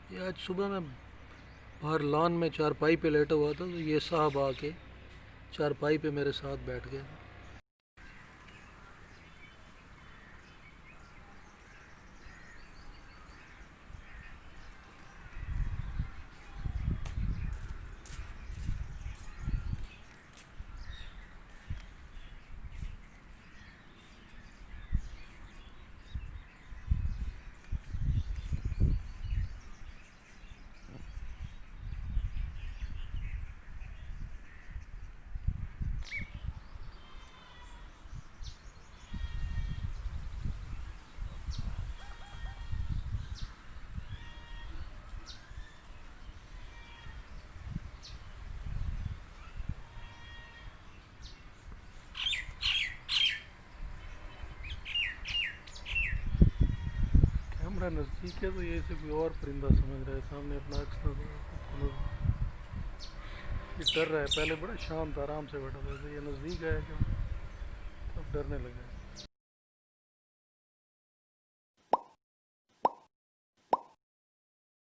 ये आज सुबह मैं बाहर लॉन में चारपाई पे लेटा हुआ था, तो ये साहब आके चारपाई पे मेरे साथ बैठ गए थे। कैमरा नज़दीक है तो ये से कोई और परिंदा समझ रहा है, सामने अपना अक्स ये डर रहा है। पहले बड़ा शांत आराम से बैठा था, तो ये नज़दीक आया क्यों, तब डरने लगा है।